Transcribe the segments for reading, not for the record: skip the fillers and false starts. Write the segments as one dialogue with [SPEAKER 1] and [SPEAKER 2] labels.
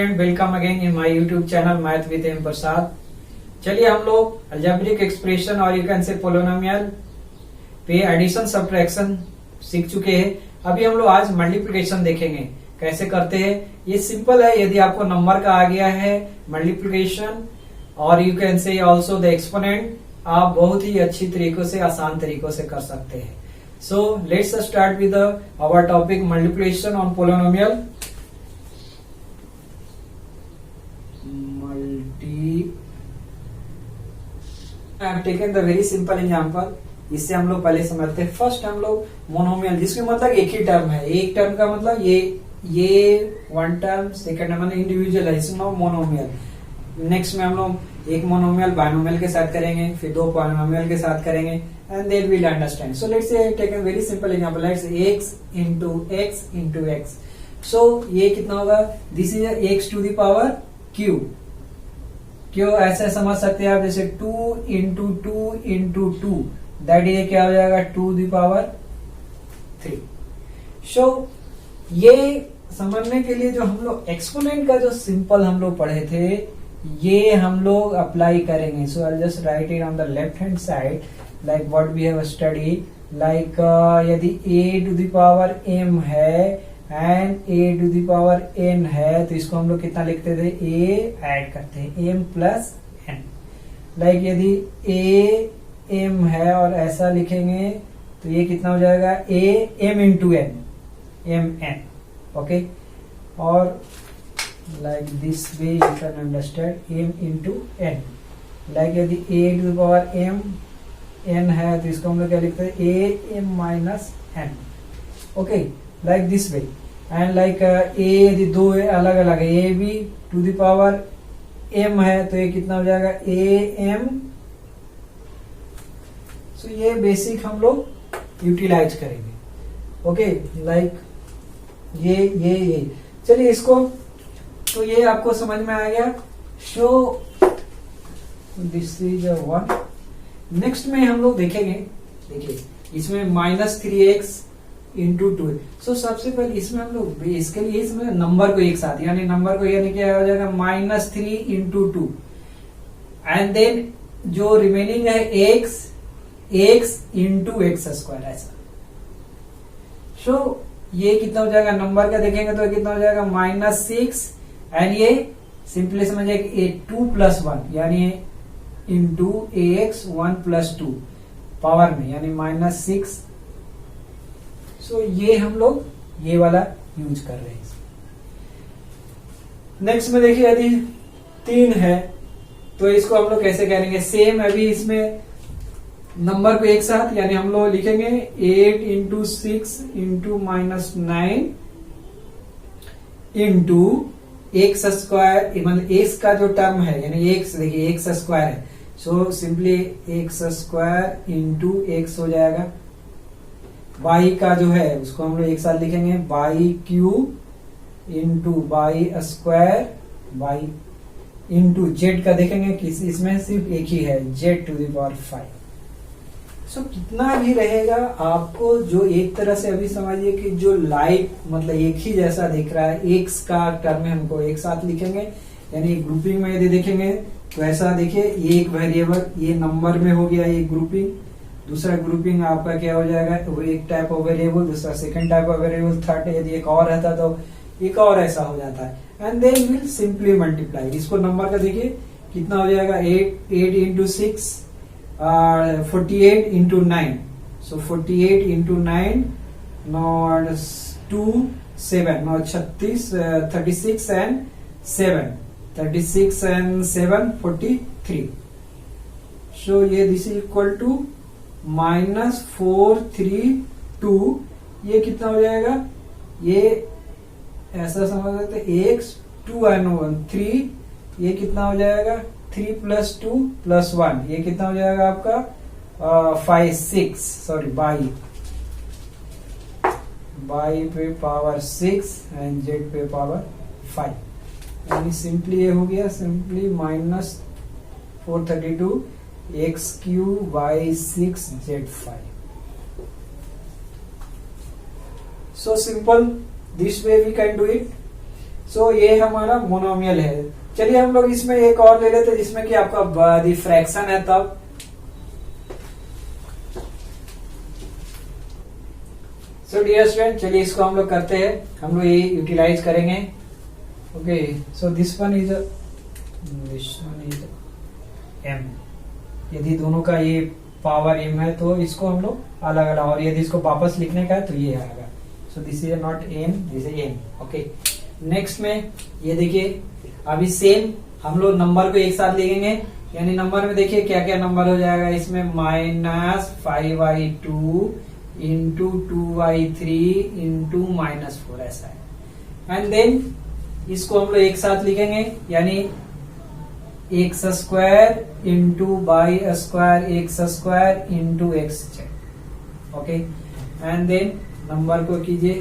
[SPEAKER 1] Student, welcome again in my YouTube channel math with M Prasad. चलिए हम लोग algebraic expression और यू कैन से पोलिनोमियल पे addition subtraction सीख चुके हैं। अभी हम लोग आज मल्टीप्लिकेशन देखेंगे कैसे करते हैं। ये सिंपल है, यदि आपको नंबर का आ गया है मल्टीप्लिकेशन और यू कैन से ऑल्सो द एक्सपोनेंट, आप बहुत ही अच्छी तरीकों से आसान तरीकों से कर सकते हैं। So let's start with our topic multiplication on polynomial. I have taken the very simple example। इससे हम लोग पहले समझते हैं। फर्स्ट हम लोग मोनोमियल, जिसमें मतलब एक ही टर्म है, एक टर्म का मतलब ये वन टर्म, सेकंड मतलब इंडिविजुअल है, इसमें मोनोमियल। नेक्स्ट में हम लोग एक मोनोमियल बाइनोमियल के साथ करेंगे, फिर दो पॉलिनोमियल के साथ करेंगे, and then we will understand. So let's say take a very simple example, let's x into x into x। सो ये कितना होगा? This is x to the power q। क्यों ऐसे समझ सकते हैं आप, जैसे 2 इंटू 2 इंटू 2, दैट ये क्या हो जाएगा? 2 दी पावर 3। सो ये समझने के लिए जो हम लोग एक्सपोनेंट का जो सिंपल हम लोग पढ़े थे, ये हम लोग अप्लाई करेंगे। So I just write it on the left hand side like what we have study. Like यदि a to the power m है and a to the power n है, तो इसको हम लोग कितना लिखते थे? a ऐड करते हैं m प्लस n। लाइक यदि a m है और ऐसा लिखेंगे तो ये कितना हो जाएगा? a m into n, m n। Okay, और like this way you can understand m into n। Like यदि a to the power m n है तो इसको हम लोग क्या लिखते हैं? a m minus n। Okay, like this way. And like a यदि दो अलग अलग है, a भी टू द पावर m है तो ये कितना हो जाएगा? a m। सो ये बेसिक हम लोग यूटिलाइज करेंगे। ओके, लाइक ये चलिए इसको, तो ये आपको समझ में आ गया। सो दिस इज वन। नेक्स्ट में हम लोग देखेंगे, देखिए इसमें -3x इंटू 2। सो सबसे पहले इसमें हम लोग इसके लिए इसमें नंबर को एक साथ, यानी नंबर को यानी क्या हो जाएगा? -3 इंटू 2, एंड देन जो रिमेनिंग है x इंटू एक्स स्क्वायर, ऐसा। सो ये कितना हो जाएगा? नंबर का देखेंगे तो कितना हो जाएगा? -6, एंड ये सिंपली समझिए 2 प्लस 1 यानी इंटू ax 1 प्लस 2 पावर में, यानी -6। सो ये हम लोग ये वाला यूज कर रहे हैं। नेक्स्ट में देखिए यदि 3 है तो इसको हम लोग कैसे करेंगे? सेम अभी इसमें नंबर को एक साथ, यानी हम लोग लिखेंगे 8 into 6 into -9 into x square, मतलब एक्स का जो टर्म है, यानी एक्स, देखिए एक्स स्क्वायर है। So simply x square into x हो जाएगा। y का जो है उसको हम लोग एक साथ लिखेंगे y cube into y square, y into z का देखेंगे किस, इसमें सिर्फ एक ही है, z टू द पावर 5। सो कितना भी रहेगा आपको, जो एक तरह से अभी समझिए कि जो लाइक मतलब एक ही जैसा दिख रहा है, x का टर्म में हमको एक साथ लिखेंगे, यानी ग्रुपिंग में यदि देखेंगे तो ऐसा देखिए, एक वेरिएबल ये नंबर में हो गया एक ग्रुपिंग, दूसरा ग्रुपिंग आपका क्या हो जाएगा? वो एक टाइप ऑफ वेरिएबल, दूसरा second type of variable, third यदि एक और रहता तो एक और ऐसा हो जाता है। And then will simply multiply. इसको नंबर का देखिए कितना हो जाएगा? 8 into 6 48 into 9। So 48 into 9 not 2 7 not 36 36 and 7 36 and 7 43। So ये दिस इज इक्वल टू -432। ये कितना हो जाएगा? ये ऐसा समझ सकते हैं, x 2 एंड 1 3। ये कितना हो जाएगा? 3 प्लस 2 प्लस 1, ये कितना हो जाएगा आपका? 5 6, सॉरी बाई पे पावर 6 एंड z पे पावर 5, यानी सिंपली ये हो गया simply -432 x cube y 6 z 5। So simple, this way we can do it। सो ये हमारा मोनोमियल है। चलिए हम लोग इसमें एक और ले लेते हैं जिसमें कि आपका फ्रैक्शन है तब। सो डियर स्टूडेंट, चलिए इसको हम लोग करते हैं, हम लोग ये यूटिलाइज करेंगे। Okay, so this one is m। यदि दोनों का ये पावर m है तो इसको हम लोग अलग अलग, और यदि इसको वापस लिखने का है तो ये आएगा। सो this is not m, this is m। Okay, next में ये देखिए, अभी सेम हम लोग नंबर को एक साथ लिखेंगे, यानी नंबर में देखिए क्या क्या नंबर हो जाएगा इसमें, -5y2 इंटू 2y3 इंटू -4 ऐसा है। एंड देन इसको हम लोग एक साथ लिखेंगे, यानी x square into y square x square into x। Okay, and then number को कीजिए,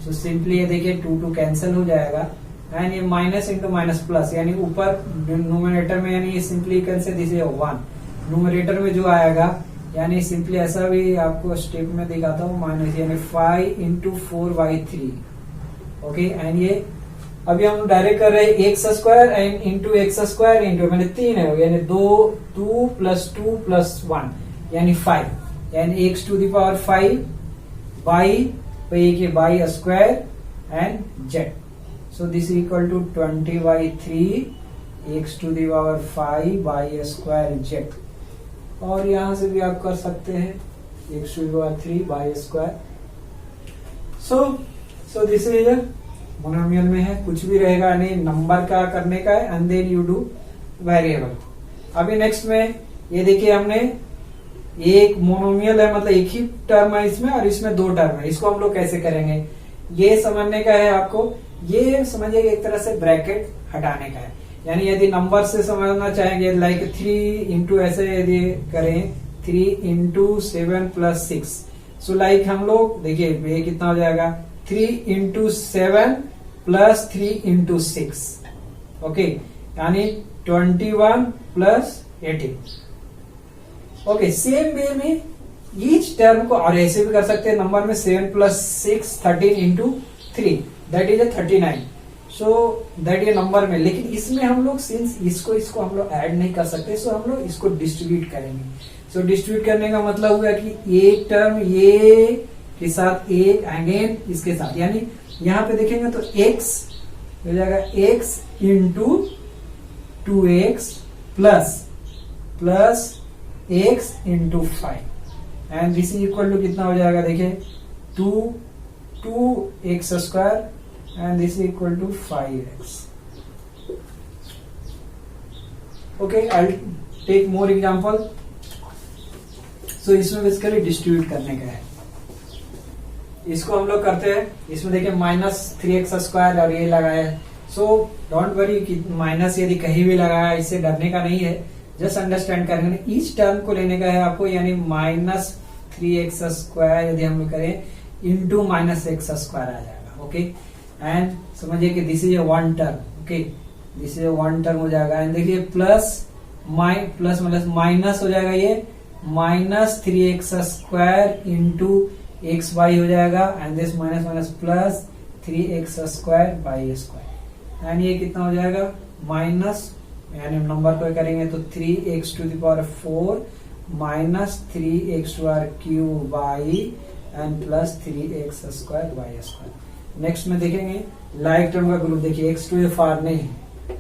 [SPEAKER 1] तो सिंपली ये देखिए 2 कैंसिल हो जाएगा, एंड ये माइनस इंटू माइनस प्लस, यानी ऊपर न्यूमरेटर में, यानी ये simply cancel, this is 1। Numerator में जो आएगा, यानी सिंपली ऐसा भी आपको स्टेप में दिखाता हूँ, माइनस यानी 5 इंटू 4y3। ओके, एंड ये अभी हम डायरेक्ट कर रहे हैं x square and into x square into, मैंने 3 है, यानी 2 प्लस 2 प्लस 1 यानी 5, यानी x to the power 5 y by square and z। So this equal to 20/3 x to the power 5 by square z। और यहां से भी आप कर सकते हैं x to the power 3 by square. So this is monomial में है, कुछ भी रहेगा नहीं, नंबर का करने का है, and then you do variable. अभी नेक्स्ट में ये देखिए, हमने एक मोनोमियल है, मतलब एक ही टर्म है इसमें, और इसमें 2 टर्म है, इसको हम लोग कैसे करेंगे ये समझने का है आपको। ये समझिए एक तरह से ब्रैकेट हटाने का है, यानी यदि नंबर से समझना चाहेंगे, लाइक 3 इंटू ऐसे यदि करें 3 इंटू 7 प्लस 6, सो लाइक हम लोग देखिए ये कितना हो जाएगा, 3 इंटू 7 प्लस 3 इंटू 6। ओके, यानी 21 प्लस 18। ओके, सेम वे में ईच टर्म को, और ऐसे भी कर सकते हैं नंबर में, 7 plus 6 13 into 3 that is 39। So that ये नंबर में, लेकिन इसमें हम लोग सिंस इसको हम लोग ऐड नहीं कर सकते, सो हम लोग इसको डिस्ट्रीब्यूट करेंगे। सो डिस्ट्रीब्यूट करने का मतलब हुआ कि एक टर्म ये के साथ एक, अगेन इसके साथ, यानी यहां पे देखेंगे तो x हो जाएगा x into 2x plus x into 5, and this is equal to कितना हो जाएगा, देखिए 2x square, and this is equal to 5x। Okay, I take more example. So इसमें बेसिकली डिस्ट्रीब्यूट करने का है, इसको हम लोग करते हैं। इसमें देखिए -3x स्क्वायर और ये लगाया है, सो डोंट वरी कि माइनस यदि कहीं भी लगाया, इससे डरने का नहीं है, जस्ट अंडरस्टैंड करेंगे। ईच टर्म को लेने का है आपको, यानी -3x स्क्वायर यदि हम करें इंटू -x स्क्वायर आ जाएगा। ओके, एंड समझिए कि this is A 1 term. Okay, this is A 1 term हो जाएगा, एंड देखिए प्लस माइनस हो जाएगा, ये -3x square into x Y हो जाएगा, and this minus plus 3x square by square, and ये कितना हो जाएगा, माइनस, यानी नंबर को करेंगे तो 3x to the power 4 minus 3x to power cube by and plus 3x square by square. Next में देखेंगे लाइक टर्म का ग्रुप, देखिए x टू फार नहीं है,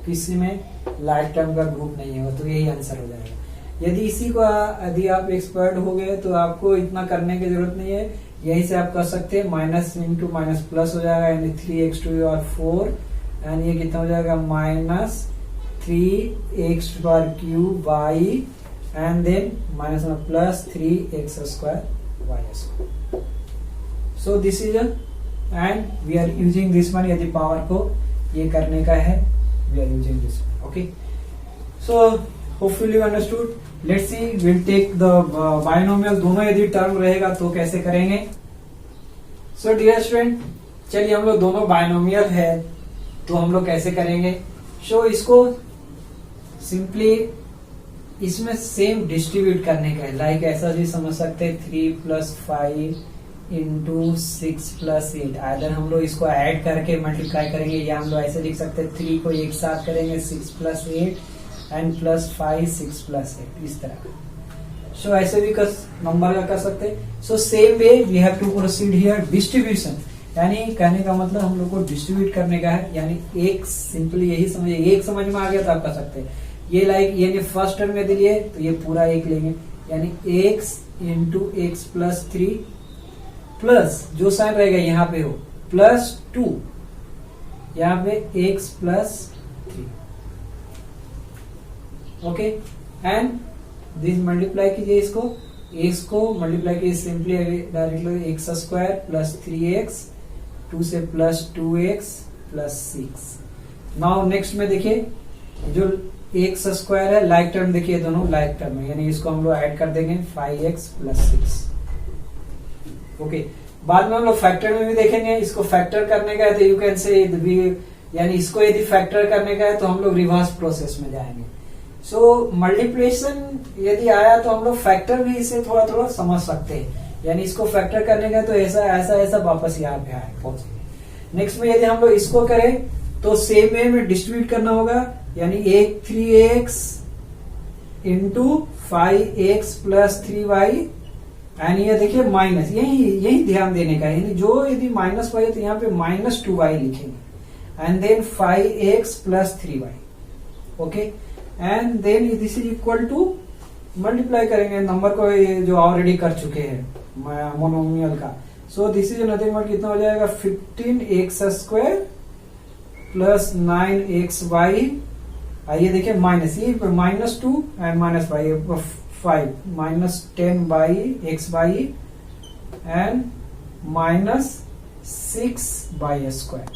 [SPEAKER 1] किसी में लाइक टर्म का ग्रुप नहीं है, तो यही आंसर हो जाएगा। यदि इसी को यदि आप एक्सपर्ट हो गए तो आपको इतना करने की जरूरत नहीं है, यहीं से आप कर सकते हैं, माइनस इंटू माइनस प्लस हो जाएगा, यानी 3x टू पावर 4, एंड ये कितना हो जाएगा, minus 3x to power cube by, and then minus plus 3x square y square. So this is and we are using this one, यदि power को ये करने का है, we are using this one. Okay, so hopefully you understood. Let's see, will take the binomial, दोनों यदि term रहेगा तो कैसे करेंगे। सो डियर स्टूडेंट, चलिए हम लोग दोनों बायनोमियल है तो हम लोग कैसे करेंगे। सो इसको सिंपली इसमें सेम डिस्ट्रीब्यूट करने का है, लाइक ऐसा भी समझ सकते हैं 3 प्लस 5 इंटू 6 प्लस 8। अगर हम लोग इसको ऐड करके मल्टीप्लाई करेंगे या हम लोग ऐसे लिख सकते हैं 3 को एक साथ करेंगे 6 प्लस 8 एंड प्लस 5 6 प्लस 8 इस तरह। सो ऐसे भी नंबर का कर सकते हैं। So same way we have to proceed here distribution, यानी कहने का मतलब हम लोग को डिस्ट्रीब्यूट करने का है। यानी एक सिंपली यही समझिए, एक समझ में आ गया तो आप कर सकते हैं। ये लाइक यानी फर्स्ट टर्म में दिए तो ये पूरा एक लेंगे, यानी x into x plus 3 plus जो साइन रहेगा यहाँ पे हो प्लस 2, यहाँ पे x plus 3। Okay, and this multiply कीजिए इसको, x को मल्टीप्लाई कीजिए simply directly x square plus 3x 2 से plus 2x plus 6। Now next में देखिए जो एक्स स्क्वायर है लाइक टर्म, देखिए दोनों लाइक टर्म है, यानी इसको हम लोग ऐड कर देंगे 5x प्लस 6। ओके, बाद में हम लोग फैक्टर में भी देखेंगे। इसको फैक्टर करने का है तो यू कैन से, यानी इसको यदि फैक्टर करने का है तो हम लोग रिवर्स प्रोसेस में जाएंगे। सो मल्टीप्लिकेशन यदि आया तो हम लोग फैक्टर भी इसे थोड़ा थोड़ा समझ सकते हैं, यानी इसको फैक्टर करने का तो ऐसा ऐसा ऐसा वापस यहाँ पे आए पहुंचे। नेक्स्ट में यदि हम लोग इसको करें तो सेम वे में डिस्ट्रीब्यूट करना होगा, यानी 3x into 5x plus 3y, and ये देखिए माइनस, यही ध्यान देने का है, यानी जो यदि माइनस y है तो यहाँ पे माइनस 2y लिखेंगे, and then 5x plus 3y। Okay, and then this is equal to multiply करेंगे नंबर को, ये जो ऑलरेडी कर चुके हैं मोनोमियल का। So this is nothing but कितना हो जाएगा 15x स्क्वायर प्लस 9xy। आइए देखिए माइनस, ये -2 and minus y 5 minus 10 by x by and minus 6 by square.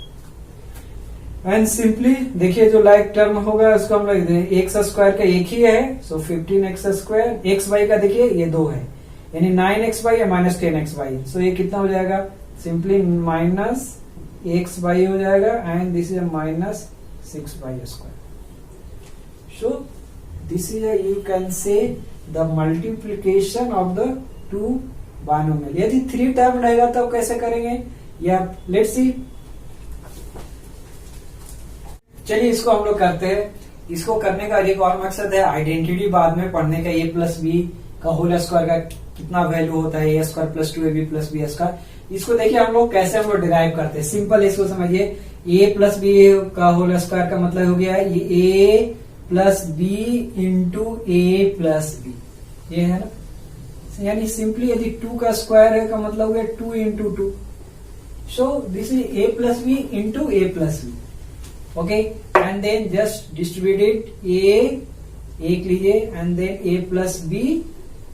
[SPEAKER 1] And simply देखिए जो लाइक टर्म होगा उसको हम लिख दें, एक्स स्क्वायर का एक ही है, सो 15x स्क्वायर, एक्स वाई का देखिए ये 2 है, यानी 9x बाई या माइनस 10x बाई। सो ये कितना हो जाएगा सिंपली माइनस एक्स बाई हो जाएगा, and this is minus 6 by square. So this is you can say the multiplication of the two binomial। यदि 3 टर्म रहेगा तब कैसे करेंगे, या लेट्स सी, चलिए इसको हम लोग करते हैं। इसको करने का एक और मकसद है आइडेंटिटी बाद में पढ़ने का, ए प्लस बी का होल स्क्वायर का कितना वैल्यू होता है, A square plus 2ab plus B square. इसको देखिए हम लोग कैसे हम लोग डिराइव करते हैं, सिंपल इसको समझिए। ए प्लस बी का होल स्क्वायर का मतलब हो गया ये ए plus B into A plus B, ये है ना, यानी सिंपली यदि 2 का स्क्वायर है का मतलब हो गया 2 into 2। So this is A plus B into A plus B. Okay, and then just distributed A एक लीजिए, and then A plus B,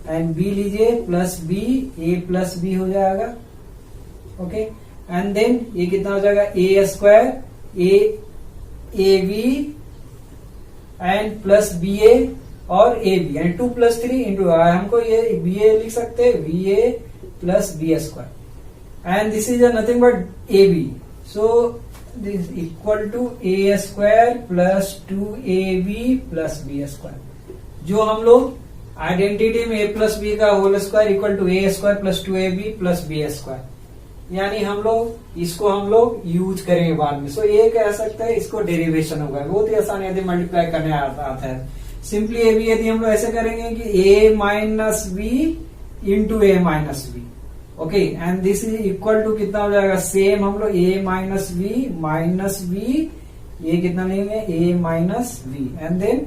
[SPEAKER 1] and B लीजिए प्लस बी, ए प्लस बी हो जाएगा। ओके, एंड देन ये कितना हो जाएगा A square A B and plus B A और ए बी, यानी 2 प्लस 3 इंटू, हमको ये बी ए लिख सकते हैं b A plus B square, and this is nothing but a b. So this equal to A square plus 2ab plus B square. जो हम लोग आइडेंटिटी में ए प्लस बी का whole square equal to A square plus 2ab plus B square, यानी हम लोग इसको हम लोग यूज करेंगे बाद में। सो ये कह सकते हैं इसको डेरिवेशन होगा, बहुत ही आसान यदि मल्टीप्लाई करने आता है। सिंपली ए बी यदि हम लोग ऐसे करेंगे कि A minus B into A minus B. Okay, and this is equal to कितना हो जाएगा, सेम हम लोग ए माइनस बी, ये कितना लेंगे A minus B, and then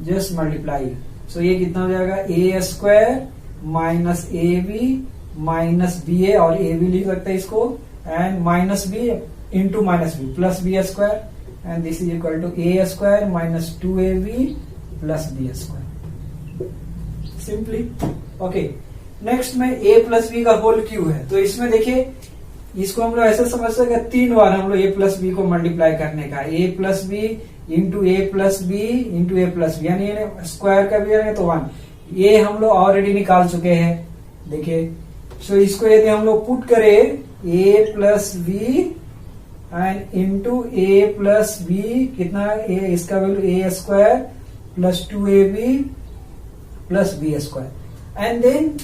[SPEAKER 1] just multiply. So ये कितना हो जाएगा A square minus A B minus B A, और ए बी लिख सकते हैं इसको, and minus B into minus B plus B square, and this is equal to A square minus 2ab plus B square simply. Okay, next में ए plus B का whole cube है, तो इसमें देखिए इसको हम लोग ऐसे समझ सकते हैं 3 बार हम लोग ए प्लस बी को मल्टीप्लाई करने का, A plus B into A plus B into A plus B, यानी स्क्वायर का भी है तो 1। ये हम लोग ऑलरेडी निकाल चुके हैं, देखिए। सो इसको यदि हम लोग पुट करें A plus B and into A plus B, कितना ए, इसका value A square plus 2ab plus B square, and then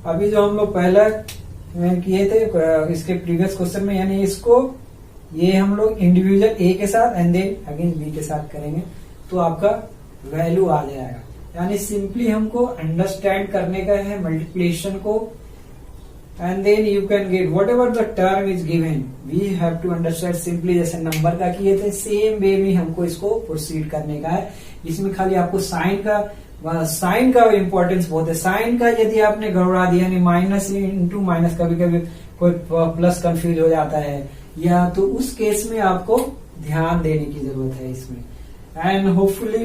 [SPEAKER 1] अभी जो हम लोग पहला में किए थे इसके प्रीवियस क्वेश्चन में, यानी इसको ये हम लोग इंडिविजुअल ए के साथ एंड देन अगेन बी के साथ करेंगे तो आपका वैल्यू आ जाएगा। यानी सिंपली हमको अंडरस्टैंड करने का है मल्टीप्लिकेशन को, and then you can get whatever the term is given we have to understand simply, जैसे नंबर का किए थे सेम वे में हमको इसको प्रोसीड करने का है। इसमें खाली आपको साइन का इम्पोर्टेंस बहुत है। साइन का यदि आपने गड़बड़ा दिया, यानी माइनस इंटू माइनस, कभी कभी कोई प्लस कंफ्यूज हो जाता है, या तो उस केस में आपको ध्यान देने की जरूरत है इसमें। And hopefully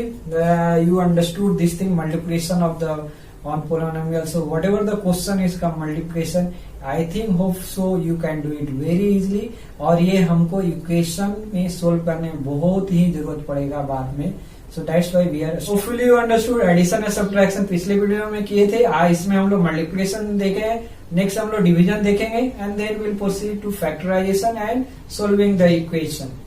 [SPEAKER 1] you understood this thing, multiplication of the on polynomial. So whatever the question is का multiplication, I think hope so you can do it very easily. और ये हमको इक्वेशन में सोल्व करने में बहुत ही जरूरत पड़ेगा बाद में। So that's why we are, hopefully you understood addition and subtraction पिछले वीडियो में किए थे। इसमें हम लोग मल्टीप्लिकेशन देखे हैं, नेक्स्ट हम लोग डिवीजन देखेंगे and then will proceed to factorization and solving the equation.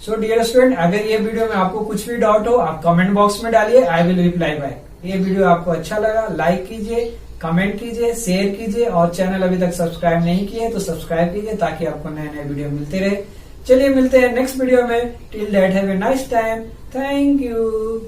[SPEAKER 1] So dear student, अगर ये वीडियो में आपको कुछ भी डाउट हो आप कमेंट बॉक्स में डालिए, आई विल रिप्लाई बैक। ये वीडियो आपको अच्छा लगा लाइक कीजिए, कमेंट कीजिए, शेयर कीजिए, और चैनल अभी तक सब्सक्राइब नहीं किए तो सब्सक्राइब कीजिए ताकि आपको नए नए वीडियो मिलते रहे। चलिए मिलते हैं नेक्स्ट वीडियो में। Till that have a nice time, thank you.